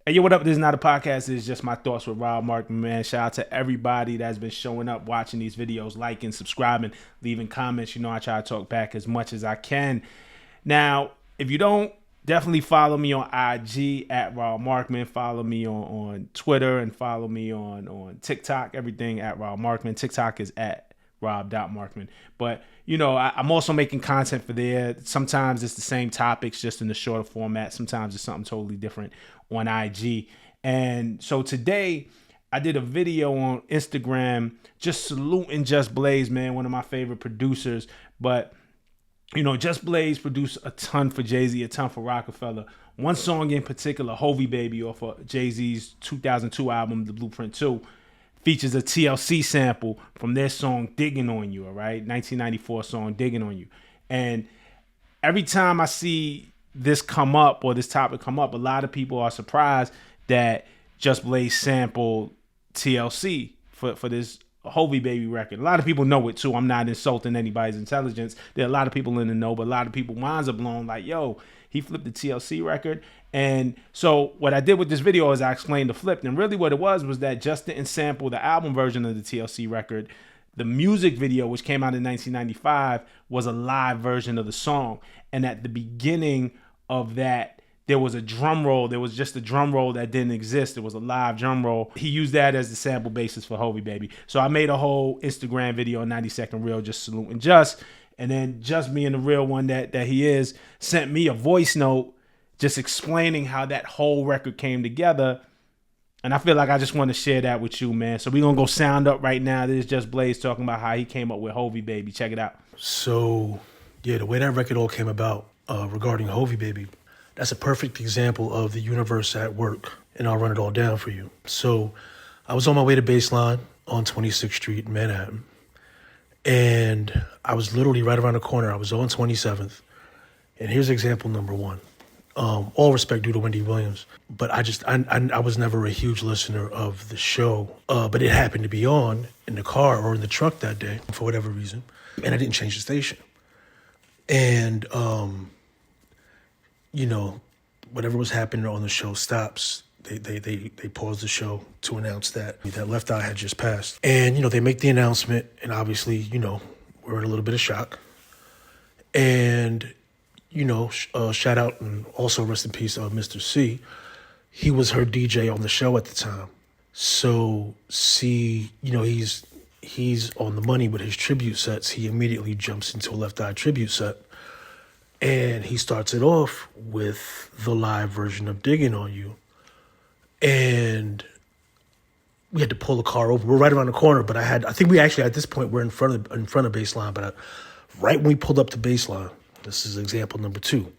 Hey, yo, what up? This is not a podcast. It's just my thoughts with Rob Markman, man. Shout out to everybody that's been showing up, watching these videos, liking, subscribing, leaving comments. You know, I try to talk back as much as I can. Now, if you don't, definitely follow me on IG at Rob Markman. Follow me on Twitter and follow me on TikTok. Everything at Rob Markman. TikTok is at Rob.Markman. But, you know, I'm also making content for there. Sometimes it's the same topics, just in the shorter format. Sometimes it's something totally different on IG. And so today I did a video on Instagram just saluting Just Blaze, man, one of my favorite producers. But, you know, Just Blaze produced a ton for Jay-Z, a ton for Roc-A-Fella. One song in particular, Hovi Baby, off of Jay-Z's 2002 album, The Blueprint 2, features a TLC sample from their song Diggin On You, all right? 1994 song Diggin On You. And every time I see this come up or this topic come up, a lot of people are surprised that Just Blaze sampled TLC for this Hovi Baby record. A lot of people know it too. I'm not insulting anybody's intelligence. There are a lot of people in the know, but a lot of people minds are blown like, yo, he flipped the TLC record. And so what I did with this video is I explained the flip. And really what it was that Just didn't sample the album version of the TLC record. The music video, which came out in 1995, was a live version of the song. And at the beginning of that, there was a drum roll. There was just a drum roll that didn't exist. It was a live drum roll. He used that as the sample basis for Hovi Baby. So I made a whole Instagram video, a 90-second reel, just saluting Just. And then Just, being the real one that he is, sent me a voice note just explaining how that whole record came together. And I feel like I just want to share that with you, man. So we're going to go sound up right now. This is Just Blaze talking about how he came up with Hovi Baby. Check it out. So, yeah, the way that record all came about regarding Hovi Baby, that's a perfect example of the universe at work. And I'll run it all down for you. So I was on my way to Baseline on 26th Street in Manhattan. And I was literally right around the corner. I was on 27th. And here's example number one. All respect due to Wendy Williams, but I was never a huge listener of the show, but it happened to be on in the car or in the truck that day for whatever reason, and I didn't change the station. And, you know, whatever was happening on the show stops. They paused the show to announce that Left Eye had just passed. And, you know, they make the announcement, and obviously, you know, we're in a little bit of shock. And, you know, shout out and also rest in peace of Mr. C. He was her DJ on the show at the time. So C, you know, he's on the money with his tribute sets. He immediately jumps into a Left Eye tribute set. And he starts it off with the live version of Diggin' On You. And we had to pull the car over. We're right around the corner, but I think we actually, at this point, we're in front of Baseline. But right when we pulled up to Baseline, this is example number two.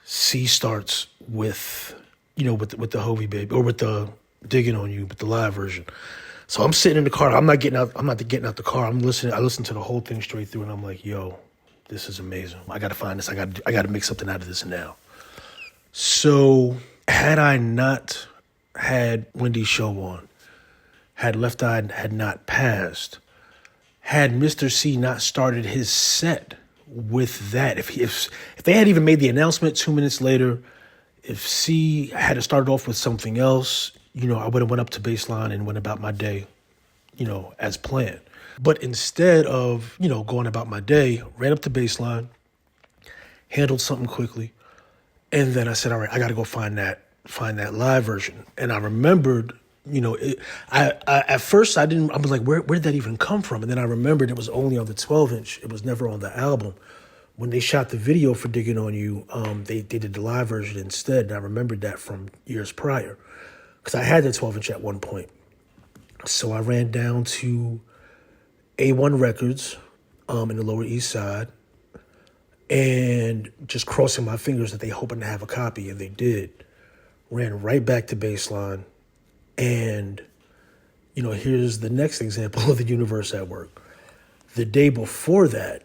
C starts with, you know, with the Hovi Baby, or with the Diggin' On You, with the live version. So I'm sitting in the car. I'm not getting out the car. I'm listening. I listened to the whole thing straight through, and I'm like, yo, this is amazing. I got to find this. I got to make something out of this now. So had I not had Wendy's show on, had Left Eye had not passed, had Mr. C not started his set with that, if they had even made the announcement 2 minutes later, if C had started off with something else, you know, I would have went up to Baseline and went about my day, you know, as planned. But instead of, you know, going about my day, ran up to Baseline, handled something quickly, and then I said, all right, I got to go find that live version. And I remembered, you know, I at first I was like, where did that even come from? And then I remembered it was only on the 12-inch. It was never on the album. When they shot the video for Diggin' On You, they did the live version instead. And I remembered that from years prior, because I had the 12-inch at one point. So I ran down to A1 Records in the Lower East Side, and just crossing my fingers that they hoping to have a copy, and they did. Ran right back to Baseline. And, you know, here's the next example of the universe at work. The day before that,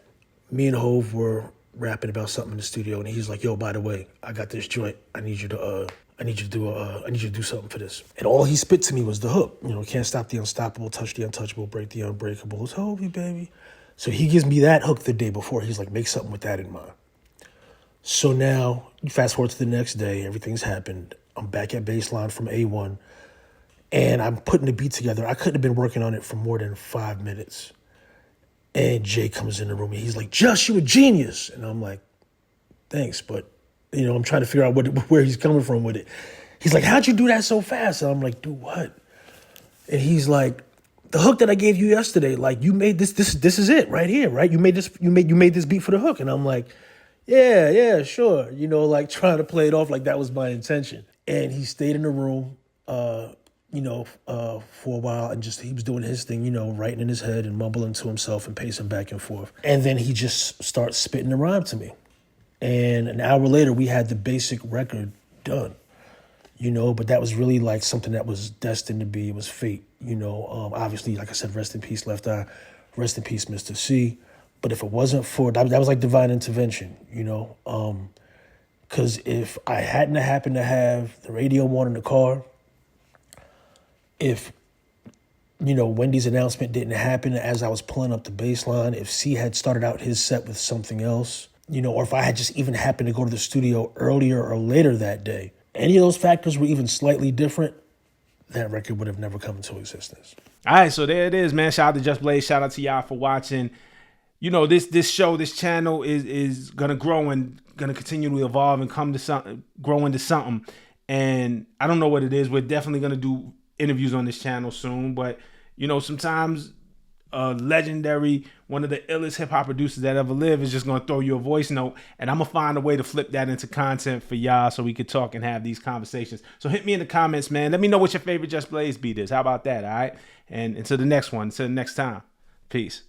me and Hov were rapping about something in the studio, and he's like, yo, by the way, I got this joint. I need you to do something for this. And all he spit to me was the hook. You know, can't stop the unstoppable, touch the untouchable, break the unbreakable. It's Hovi Baby. So he gives me that hook the day before. He's like, make something with that in mind. So now, fast forward to the next day, everything's happened. I'm back at baseline from A1, and I'm putting the beat together. I couldn't have been working on it for more than 5 minutes. And Jay comes in the room and he's like, "Just, you a genius." And I'm like, "Thanks," but I'm trying to figure out where he's coming from with it. He's like, "How'd you do that so fast?" And I'm like, "Do what?" And he's like, "The hook that I gave you yesterday, like you made this is it right here, right? You made this beat for the hook." And I'm like, yeah, sure. Like trying to play it off like that was my intention. And he stayed in the room, for a while, and he was doing his thing, writing in his head and mumbling to himself and pacing back and forth. And then he just starts spitting the rhyme to me. And an hour later, we had the basic record done, but that was really like something that was destined to be. It was fate, obviously, like I said, rest in peace, Left Eye, rest in peace, Mr. C. But if it wasn't for that was like divine intervention, because if I hadn't happened to have the radio on in the car, if Wendy's announcement didn't happen as I was pulling up the bass line, if C had started out his set with something else, or if I had just even happened to go to the studio earlier or later that day, any of those factors were even slightly different, that record would have never come into existence. All right, so there it is, man. Shout out to Just Blaze. Shout out to y'all for watching. This show, this channel is gonna grow and gonna continue to evolve and grow into something. And I don't know what it is. We're definitely gonna do interviews on this channel soon, but sometimes a legendary, one of the illest hip-hop producers that ever lived is just going to throw you a voice note, and I'm going to find a way to flip that into content for y'all so we could talk and have these conversations. So hit me in the comments, man. Let me know what your favorite Just Blaze beat is. How about that, all right? And until the next one, until the next time, peace.